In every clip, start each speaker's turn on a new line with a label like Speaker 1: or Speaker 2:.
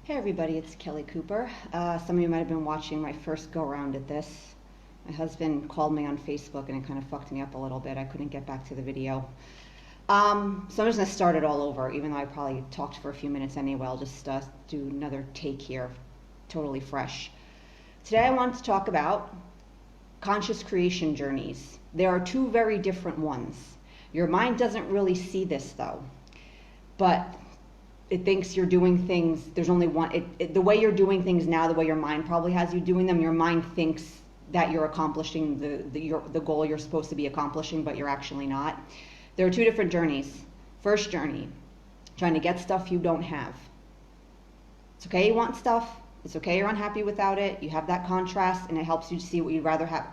Speaker 1: Hey everybody, it's Kelly Cooper. Some of you might have been watching my first go around at this. My husband called me on Facebook and it kind of fucked me up a little bit. I couldn't get back to the video. So I'm just going to start it all over, even though I probably talked for a few minutes anyway. I'll just do another take here, totally fresh. Today I want to talk about conscious creation journeys. There are two very different ones. Your mind doesn't really see this though, but it thinks you're doing things, there's only one, the way you're doing things now, the way your mind probably has you doing them, your mind thinks that you're accomplishing the goal you're supposed to be accomplishing, but you're actually not. There are two different journeys. First journey, trying to get stuff you don't have. It's okay you want stuff, it's okay you're unhappy without it, you have that contrast and it helps you to see what you'd rather have.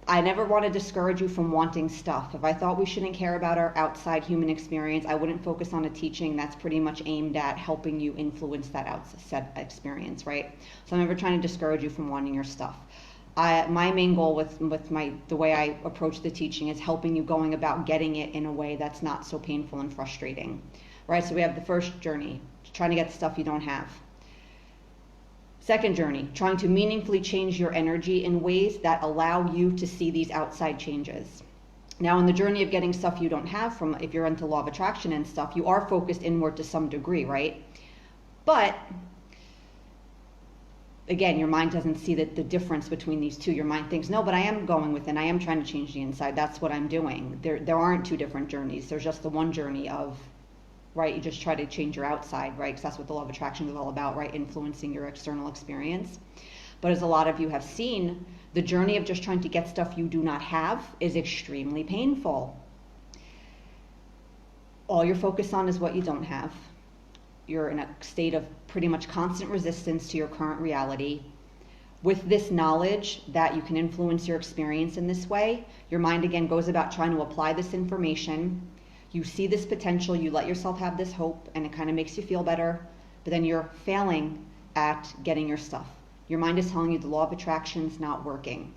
Speaker 1: I never want to discourage you from wanting stuff. If I thought we shouldn't care about our outside human experience, I wouldn't focus on a teaching that's pretty much aimed at helping you influence that outside experience, right? So I'm never trying to discourage you from wanting your stuff. My main goal with the way I approach the teaching is helping you going about getting it in a way that's not so painful and frustrating, right? So we have the first journey, trying to get stuff you don't have. Second journey, trying to meaningfully change your energy in ways that allow you to see these outside changes. Now, in the journey of getting stuff you don't have, from if you're into law of attraction and stuff, you are focused inward to some degree, right? But again, your mind doesn't see the difference between these two. Your mind thinks, no, but I am going within. I am trying to change the inside. That's what I'm doing. There aren't two different journeys. There's just the one journey of, right, you just try to change your outside, right? Because that's what the law of attraction is all about, right? Influencing your external experience. But as a lot of you have seen, the journey of just trying to get stuff you do not have is extremely painful. All you're focused on is what you don't have. You're in a state of pretty much constant resistance to your current reality. With this knowledge that you can influence your experience in this way, your mind again goes about trying to apply this information. You see this potential, you let yourself have this hope, and it kind of makes you feel better, but then you're failing at getting your stuff. Your mind is telling you the law of attraction is not working.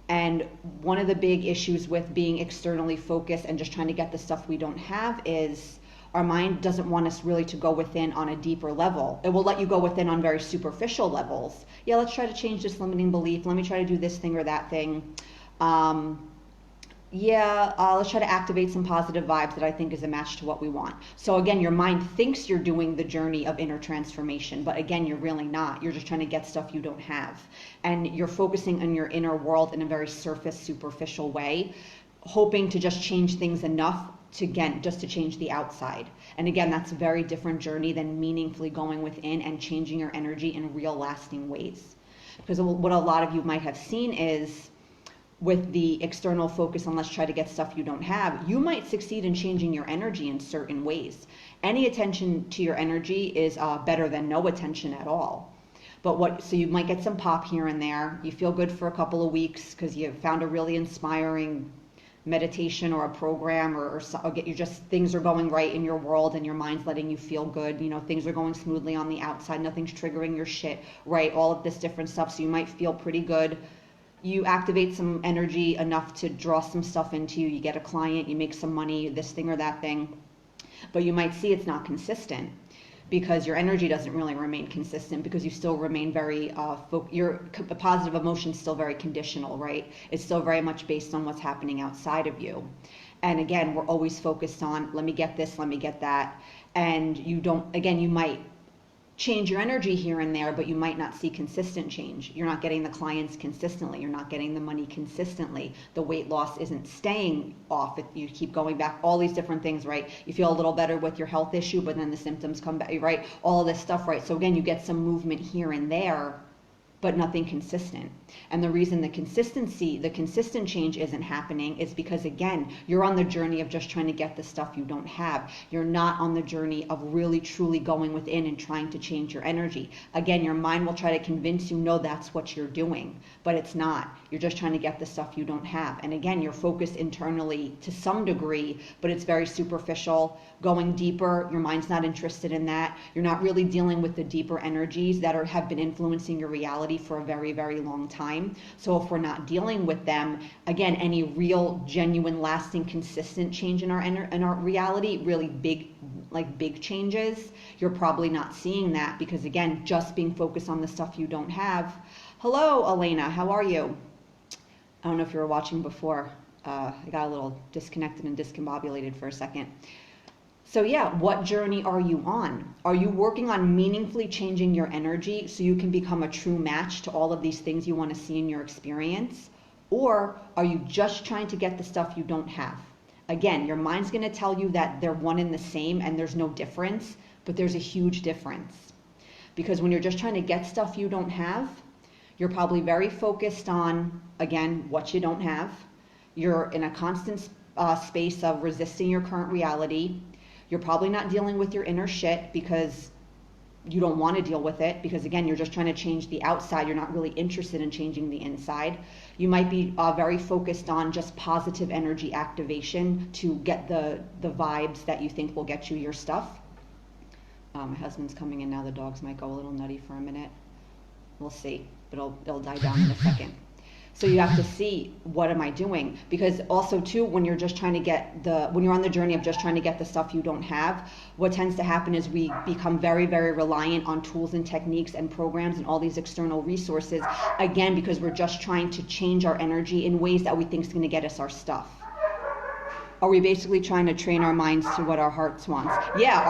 Speaker 1: And one of the big issues with being externally focused and just trying to get the stuff we don't have is our mind doesn't want us really to go within on a deeper level. It will let you go within on very superficial levels. Yeah, let's try to change this limiting belief. Let me try to do this thing or that thing. Let's try to activate some positive vibes that I think is a match to what we want. So again, your mind thinks you're doing the journey of inner transformation, but again, you're really not. You're just trying to get stuff you don't have. And you're focusing on your inner world in a very surface, superficial way, hoping to just change things enough to, again, just to change the outside. And again, that's a very different journey than meaningfully going within and changing your energy in real lasting ways. Because what a lot of you might have seen is, with the external focus on let's try to get stuff you don't have, you might succeed in changing your energy in certain ways. Any attention to your energy is better than no attention at all. So you might get some pop here and there. You feel good for a couple of weeks because you found a really inspiring meditation or a program or you just, things are going right in your world and your mind's letting you feel good. You know, things are going smoothly on the outside. Nothing's triggering your shit, right? All of this different stuff. So you might feel pretty good. You activate some energy enough to draw some stuff into you. You get a client, you make some money, this thing or that thing. But you might see it's not consistent because your energy doesn't really remain consistent because you still remain very, your positive emotion is still very conditional, right? It's still very much based on what's happening outside of you. And again, we're always focused on, let me get this, let me get that. And you might change your energy here and there, but you might not see consistent change. You're not getting the clients consistently. You're not getting the money consistently. The weight loss isn't staying off. You keep going back, all these different things, right? You feel a little better with your health issue, but then the symptoms come back, right? All of this stuff, right? So again, you get some movement here and there, but nothing consistent. And the reason the consistent change isn't happening is because, again, you're on the journey of just trying to get the stuff you don't have. You're not on the journey of really truly going within and trying to change your energy. Again, your mind will try to convince you, no, that's what you're doing, but it's not. You're just trying to get the stuff you don't have. And again, you're focused internally to some degree, but it's very superficial. Going deeper, your mind's not interested in that. You're not really dealing with the deeper energies that have been influencing your reality reality for a very, very long time. So if we're not dealing with them, again, any real, genuine, lasting, consistent change in our reality, really big changes, you're probably not seeing that, because again, just being focused on the stuff you don't have. Hello, Elena, how are you? I don't know if you were watching before. I got a little disconnected and discombobulated for a second. So yeah, what journey are you on? Are you working on meaningfully changing your energy so you can become a true match to all of these things you want to see in your experience? Or are you just trying to get the stuff you don't have? Again, your mind's going to tell you that they're one and the same and there's no difference, but there's a huge difference. Because when you're just trying to get stuff you don't have, you're probably very focused on, again, what you don't have. You're in a constant space of resisting your current reality. You're probably not dealing with your inner shit because you don't want to deal with it, because again, you're just trying to change the outside. You're not really interested in changing the inside. You might be very focused on just positive energy activation to get the vibes that you think will get you your stuff. My husband's coming in now. The dogs might go a little nutty for a minute. We'll see, but it'll die down in a second. So you have to see, what am I doing? Because also too, when you're just trying to when you're on the journey of just trying to get the stuff you don't have, what tends to happen is we become very, very reliant on tools and techniques and programs and all these external resources, again, because we're just trying to change our energy in ways that we think is going to get us our stuff. Are we basically trying to train our minds to what our hearts wants? Yeah,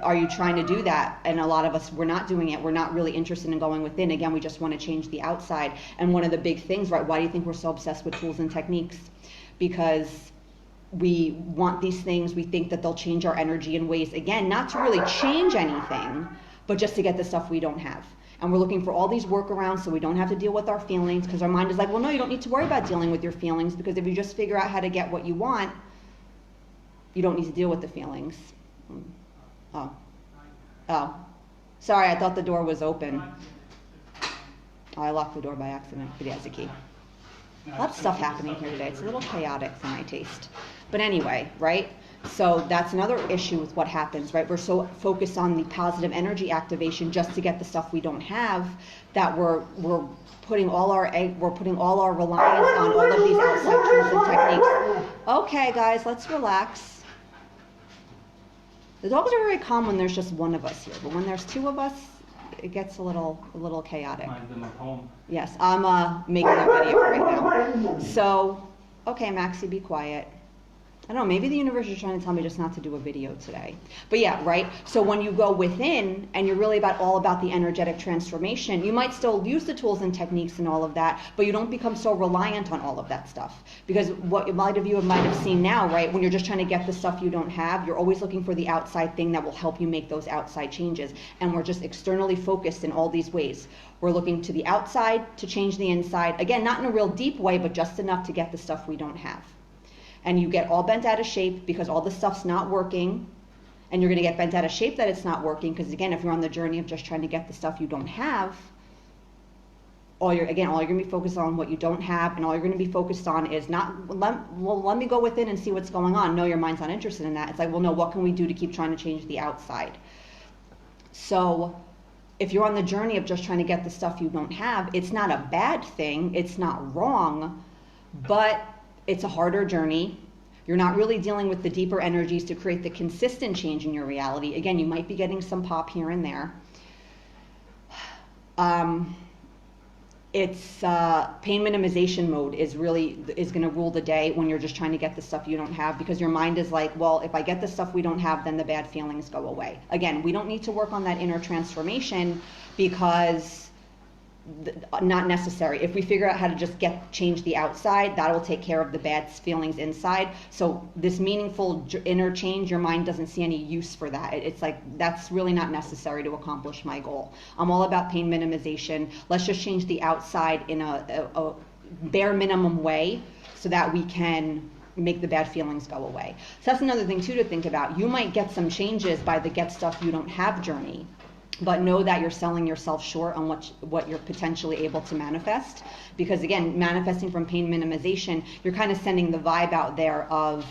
Speaker 1: are you trying to do that? And a lot of us, we're not doing it. We're not really interested in going within. Again, we just want to change the outside. And one of the big things, right, why do you think we're so obsessed with tools and techniques? Because we want these things, we think that they'll change our energy in ways, again, not to really change anything, but just to get the stuff we don't have. And we're looking for all these workarounds so we don't have to deal with our feelings, because our mind is like, well, no, you don't need to worry about dealing with your feelings, because if you just figure out how to get what you want, you don't need to deal with the feelings. Oh. Sorry, I thought the door was open. Oh, I locked the door by accident, but he has a key. Lots of stuff happening here today. It's a little chaotic for my taste. But anyway, right? So that's another issue with what happens, right? We're so focused on the positive energy activation just to get the stuff we don't have, that we're putting all our reliance on all of these outside tools and techniques. Okay, guys, let's relax. The dogs are very calm when there's just one of us here, but when there's two of us, it gets a little chaotic.
Speaker 2: Find them at home.
Speaker 1: Yes, I'm making a video right now. So, okay, Maxie, be quiet. I don't know, maybe the universe is trying to tell me just not to do a video today. But yeah, right? So when you go within and you're really all about the energetic transformation, you might still use the tools and techniques and all of that, but you don't become so reliant on all of that stuff. Because what you might have seen now, right? When you're just trying to get the stuff you don't have, you're always looking for the outside thing that will help you make those outside changes. And we're just externally focused in all these ways. We're looking to the outside to change the inside. Again, not in a real deep way, but just enough to get the stuff we don't have. And you get all bent out of shape because all the stuff's not working, and you're going to get bent out of shape that it's not working, because again, if you're on the journey of just trying to get the stuff you don't have, all you're going to be focused on what you don't have, and all you're going to be focused on is not, let me go within and see what's going on. No, your mind's not interested in that. It's like, well, no, what can we do to keep trying to change the outside? So if you're on the journey of just trying to get the stuff you don't have, it's not a bad thing, it's not wrong, but it's a harder journey. You're not really dealing with the deeper energies to create the consistent change in your reality. Again, you might be getting some pop here and there. It's pain minimization mode is going to rule the day when you're just trying to get the stuff you don't have, because your mind is like, well, if I get the stuff we don't have, then the bad feelings go away. Again, we don't need to work on that inner transformation, because not necessary. If we figure out how to just change the outside, that will take care of the bad feelings inside. So this meaningful inner change, your mind doesn't see any use for that. It's like, that's really not necessary to accomplish my goal. I'm all about pain minimization. Let's just change the outside in a bare minimum way so that we can make the bad feelings go away. So that's another thing too to think about. You might get some changes by the get stuff you don't have journey, but know that you're selling yourself short on what you're potentially able to manifest. Because again, manifesting from pain minimization, you're kind of sending the vibe out there of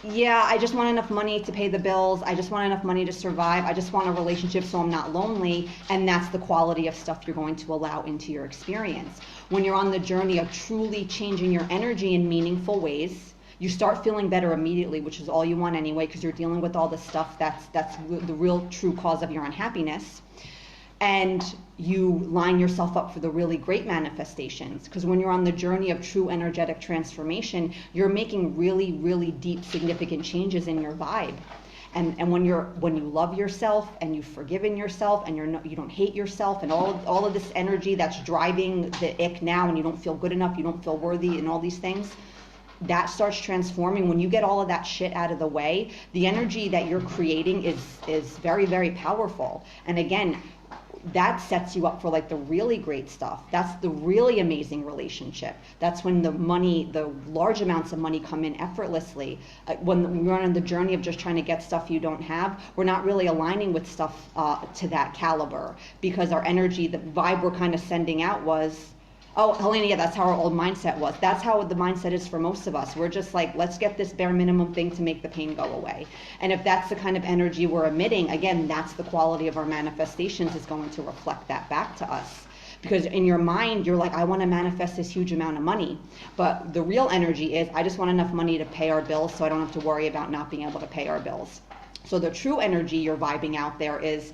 Speaker 1: Yeah, I just want enough money to pay the bills. I just want enough money to survive. I just want a relationship so I'm not lonely. And that's the quality of stuff you're going to allow into your experience. When you're on the journey of truly changing your energy in meaningful ways, you start feeling better immediately, which is all you want anyway, because you're dealing with all the stuff that's the real true cause of your unhappiness. And you line yourself up for the really great manifestations, because when you're on the journey of true energetic transformation, you're making really, really deep, significant changes in your vibe. And when you love yourself and you've forgiven yourself and you don't hate yourself, and all of this energy that's driving the ick now, and you don't feel good enough, you don't feel worthy, and all these things, that starts transforming. When you get all of that shit out of the way, the energy that you're creating is very, very powerful. And again, that sets you up for like the really great stuff. That's the really amazing relationship. That's when the large amounts of money come in effortlessly. When we're on the journey of just trying to get stuff you don't have, we're not really aligning with stuff to that caliber, because our energy, the vibe we're kind of sending out was, oh, Helena, yeah, that's how our old mindset was. That's how the mindset is for most of us. We're just like, let's get this bare minimum thing to make the pain go away. And if that's the kind of energy we're emitting, again, that's the quality of our manifestations, is going to reflect that back to us. Because in your mind, you're like, I want to manifest this huge amount of money. But the real energy is, I just want enough money to pay our bills so I don't have to worry about not being able to pay our bills. So the true energy you're vibing out there is,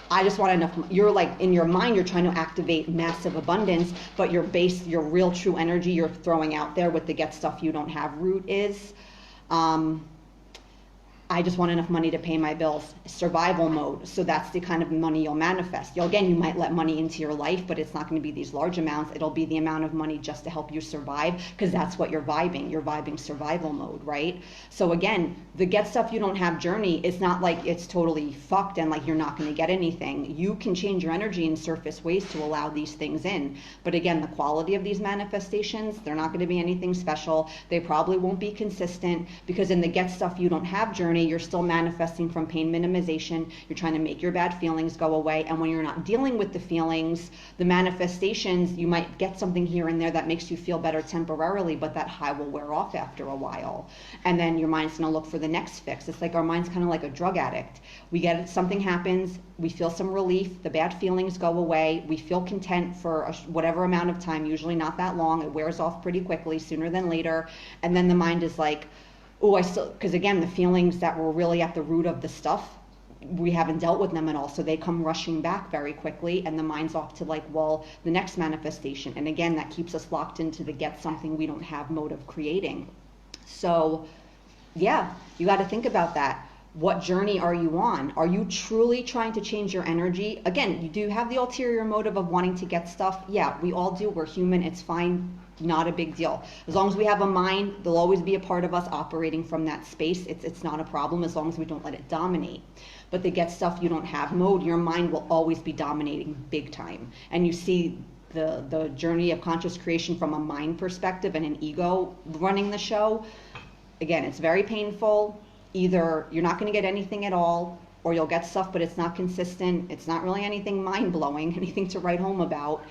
Speaker 1: I just want enough. You're like, in your mind, you're trying to activate massive abundance, but your real true energy you're throwing out there with the get stuff you don't have root is, I just want enough money to pay my bills. Survival mode. So that's the kind of money you'll manifest. Again, you might let money into your life, but it's not going to be these large amounts. It'll be the amount of money just to help you survive, because that's what you're vibing. You're vibing survival mode, right? So again, the get stuff you don't have journey is not like it's totally fucked and like you're not going to get anything. You can change your energy in surface ways to allow these things in. But again, the quality of these manifestations, they're not going to be anything special. They probably won't be consistent, because in the get stuff you don't have journey, you're still manifesting from pain minimization. You're trying to make your bad feelings go away. And when you're not dealing with the feelings, the manifestations, you might get something here and there that makes you feel better temporarily, but that high will wear off after a while. And then your mind's going to look for the next fix. It's like our mind's kind of like a drug addict. We get it, something happens, we feel some relief, the bad feelings go away, we feel content for whatever amount of time, usually not that long. It wears off pretty quickly, sooner than later. And then the mind is like, oh, because again, the feelings that were really at the root of the stuff, we haven't dealt with them at all. So they come rushing back very quickly, and the mind's off to like, well, the next manifestation. And again, that keeps us locked into the get something we don't have mode of creating. So yeah, you got to think about that. What journey are you on? Are you truly trying to change your energy? Again, you do have the ulterior motive of wanting to get stuff. Yeah, we all do. We're human. It's fine. Not a big deal. As long as we have a mind, there'll always be a part of us operating from that space. It's not a problem as long as we don't let it dominate. But the get stuff you don't have mode, your mind will always be dominating big time. And you see the journey of conscious creation from a mind perspective and an ego running the show. Again, it's very painful. Either you're not going to get anything at all, or you'll get stuff, but it's not consistent. It's not really anything mind-blowing, anything to write home about.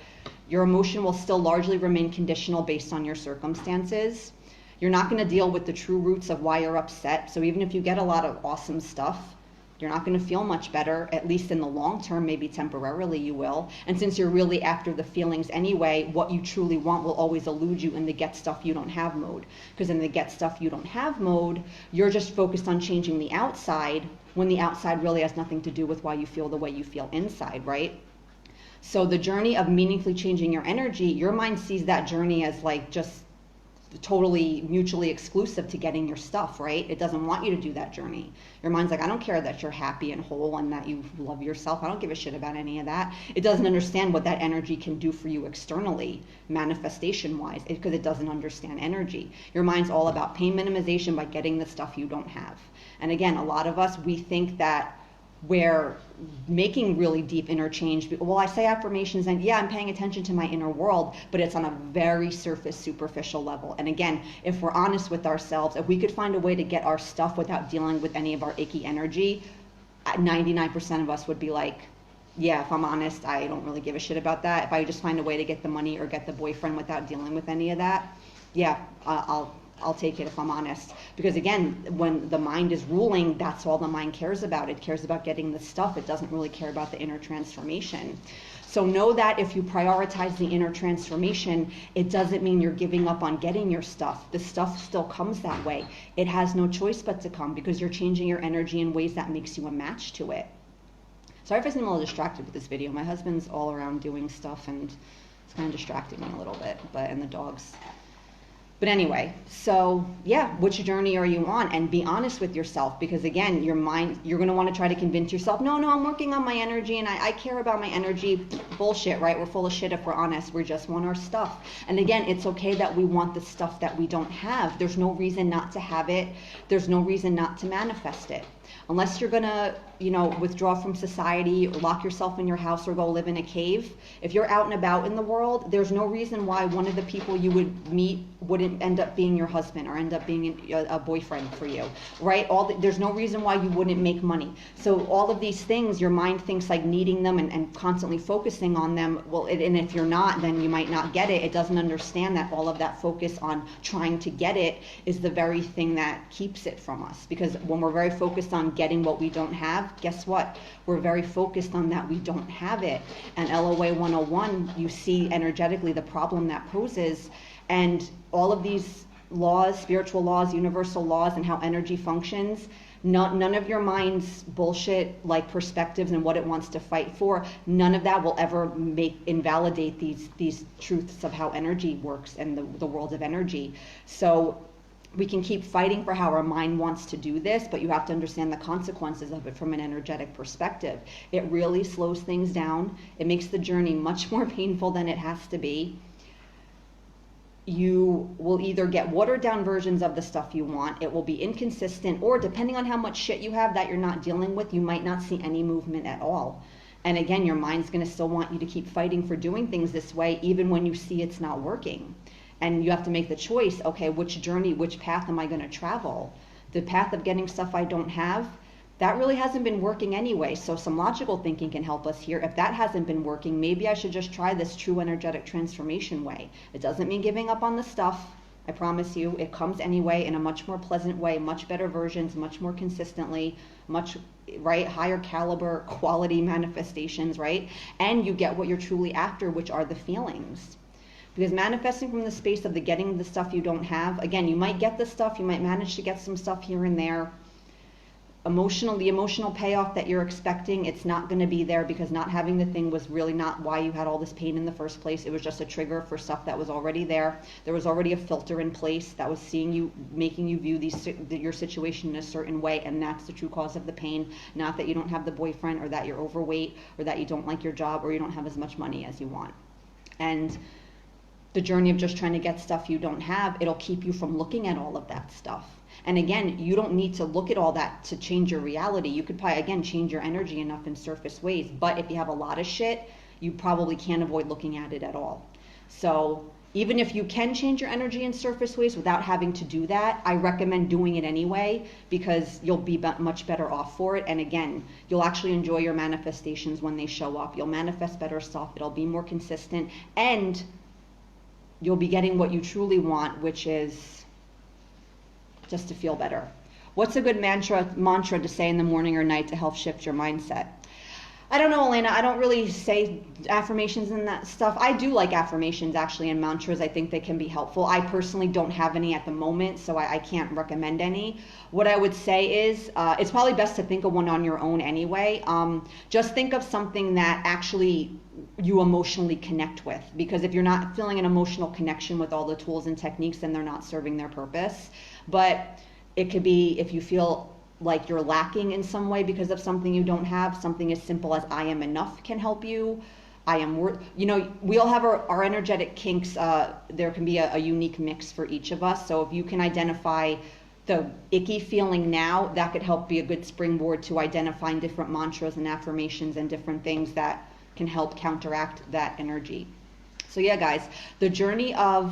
Speaker 1: Your emotion will still largely remain conditional based on your circumstances. You're not going to deal with the true roots of why you're upset. So even if you get a lot of awesome stuff, you're not going to feel much better, at least in the long term. Maybe temporarily you will. And since you're really after the feelings anyway, what you truly want will always elude you in the get stuff you don't have mode. Because in the get stuff you don't have mode, you're just focused on changing the outside, when the outside really has nothing to do with why you feel the way you feel inside, right? So the journey of meaningfully changing your energy, your mind sees that journey as like just totally mutually exclusive to getting your stuff, right? It doesn't want you to do that journey. Your mind's like, I don't care that you're happy and whole and that you love yourself. I don't give a shit about any of that. It doesn't understand what that energy can do for you externally, manifestation-wise, because it doesn't understand energy. Your mind's all about pain minimization by getting the stuff you don't have. And again, a lot of us, we think that we're making really deep interchange. Well, I say affirmations and yeah, I'm paying attention to my inner world, but it's on a very surface, superficial level. And again, if we're honest with ourselves, if we could find a way to get our stuff without dealing with any of our icky energy, 99% of us would be like, yeah, if I'm honest, I don't really give a shit about that. If I just find a way to get the money or get the boyfriend without dealing with any of that, yeah, I'll take it if I'm honest. Because again, when the mind is ruling, that's all the mind cares about. It cares about getting the stuff. It doesn't really care about the inner transformation. So know that if you prioritize the inner transformation, it doesn't mean you're giving up on getting your stuff. The stuff still comes that way. It has no choice but to come because you're changing your energy in ways that makes you a match to it. Sorry if I seem a little distracted with this video. My husband's all around doing stuff and it's kind of distracting me a little bit, and the dogs. But anyway, so yeah, which journey are you on? And be honest with yourself, because again, your mind, you're going to want to try to convince yourself, no, I'm working on my energy and I care about my energy. Bullshit, right? We're full of shit if we're honest. We just want our stuff. And again, it's okay that we want the stuff that we don't have. There's no reason not to have it. There's no reason not to manifest it. Unless you're going to, withdraw from society or lock yourself in your house or go live in a cave. If you're out and about in the world, there's no reason why one of the people you would meet wouldn't end up being your husband or end up being a boyfriend for you, right? There's no reason why you wouldn't make money. So all of these things, your mind thinks like needing them and constantly focusing on them. Well, and if you're not, then you might not get it. It doesn't understand that all of that focus on trying to get it is the very thing that keeps it from us. Because when we're very focused on getting what we don't have, guess what? We're very focused on that we don't have it. And LOA 101, you see energetically the problem that poses. And all of these laws, spiritual laws, universal laws, and how energy functions, none of your mind's bullshit like perspectives and what it wants to fight for, none of that will ever invalidate these truths of how energy works and the world of energy. So we can keep fighting for how our mind wants to do this, but you have to understand the consequences of it from an energetic perspective. It really slows things down. It makes the journey much more painful than it has to be. You will either get watered down versions of the stuff you want, it will be inconsistent, or depending on how much shit you have that you're not dealing with, you might not see any movement at all. And again, your mind's going to still want you to keep fighting for doing things this way, even when you see it's not working. And you have to make the choice, okay, which journey, which path am I going to travel? The path of getting stuff I don't have, that really hasn't been working anyway. So some logical thinking can help us here. If that hasn't been working, maybe I should just try this true energetic transformation way. It doesn't mean giving up on the stuff. I promise you, it comes anyway in a much more pleasant way, much better versions, much more consistently, much, right, higher caliber quality manifestations, right? And you get what you're truly after, which are the feelings. Because manifesting from the space of the getting the stuff you don't have, again, you might get the stuff, you might manage to get some stuff here and there. The emotional payoff that you're expecting, it's not going to be there because not having the thing was really not why you had all this pain in the first place. It was just a trigger for stuff that was already there. There was already a filter in place that was making you view your situation in a certain way, and that's the true cause of the pain. Not that you don't have the boyfriend, or that you're overweight, or that you don't like your job, or you don't have as much money as you want. And the journey of just trying to get stuff you don't have, it'll keep you from looking at all of that stuff. And again, you don't need to look at all that to change your reality. You could probably, again, change your energy enough in surface ways. But if you have a lot of shit, you probably can't avoid looking at it at all. So even if you can change your energy in surface ways without having to do that, I recommend doing it anyway, because you'll be much better off for it. And again, you'll actually enjoy your manifestations when they show up. You'll manifest better stuff. It'll be more consistent. And you'll be getting what you truly want, which is just to feel better. What's a good mantra to say in the morning or night to help shift your mindset? I don't know, Elena. I don't really say affirmations and that stuff. I do like affirmations, actually, and mantras. I think they can be helpful. I personally don't have any at the moment, so I can't recommend any. What I would say is, it's probably best to think of one on your own anyway. Just think of something that actually you emotionally connect with, because if you're not feeling an emotional connection with all the tools and techniques, then they're not serving their purpose. But it could be if you feel like you're lacking in some way because of something you don't have, something as simple as I am enough can help you. I am worth, we all have our energetic kinks. There can be a unique mix for each of us. So if you can identify the icky feeling now, that could help be a good springboard to identifying different mantras and affirmations and different things that can help counteract that energy. So yeah, guys, the journey of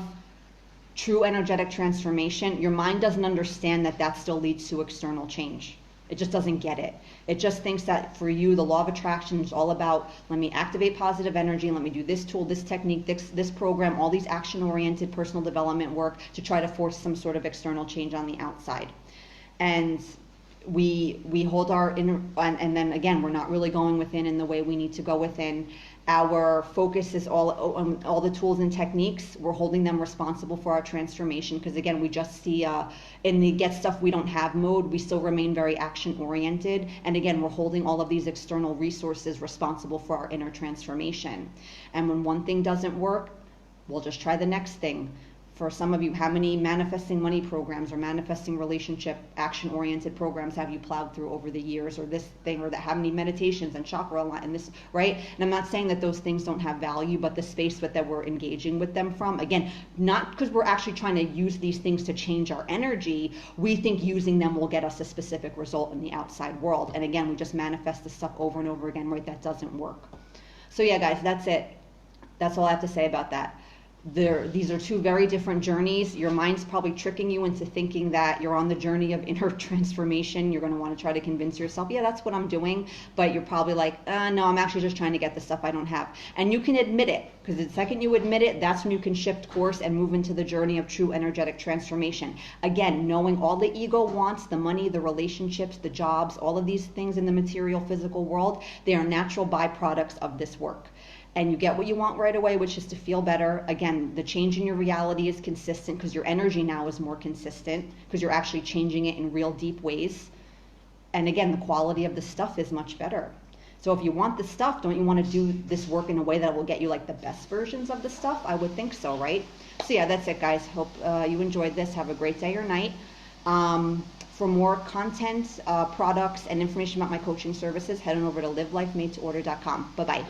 Speaker 1: true energetic transformation, your mind doesn't understand that still leads to external change. It just doesn't get it. It just thinks that for you, the law of attraction is all about, let me activate positive energy, let me do this tool, this technique, this program, all these action-oriented personal development work to try to force some sort of external change on the outside. And we hold our inner, and then again, we're not really going within in the way we need to go within. Our focus is all on all the tools and techniques. We're holding them responsible for our transformation, because again, we just see in the get stuff we don't have mode, we still remain very action oriented. And again, we're holding all of these external resources responsible for our inner transformation. And when one thing doesn't work, we'll just try the next thing. For some of you, how many manifesting money programs or manifesting relationship action-oriented programs have you plowed through over the years, or this thing or that? How many meditations and chakra alignment and this, right? And I'm not saying that those things don't have value, but the space that we're engaging with them from, again, not because we're actually trying to use these things to change our energy, we think using them will get us a specific result in the outside world. And again, we just manifest the stuff over and over again, right? That doesn't work. So yeah, guys, that's it. That's all I have to say about that. These are two very different journeys. Your mind's probably tricking you into thinking that you're on the journey of inner transformation. You're going to want to try to convince yourself, yeah, that's what I'm doing. But you're probably like, no, I'm actually just trying to get the stuff I don't have. And you can admit it, because the second you admit it, that's when you can shift course and move into the journey of true energetic transformation. Again, knowing all the ego wants, the money, the relationships, the jobs, all of these things in the material physical world, they are natural byproducts of this work. And you get what you want right away, which is to feel better. Again, the change in your reality is consistent because your energy now is more consistent, because you're actually changing it in real deep ways. And again, the quality of the stuff is much better. So if you want the stuff, don't you want to do this work in a way that will get you like the best versions of the stuff? I would think so, right? So yeah, that's it, guys. Hope you enjoyed this. Have a great day or night. For more content, products, and information about my coaching services, head on over to livelifemadeToOrder.com. Bye-bye.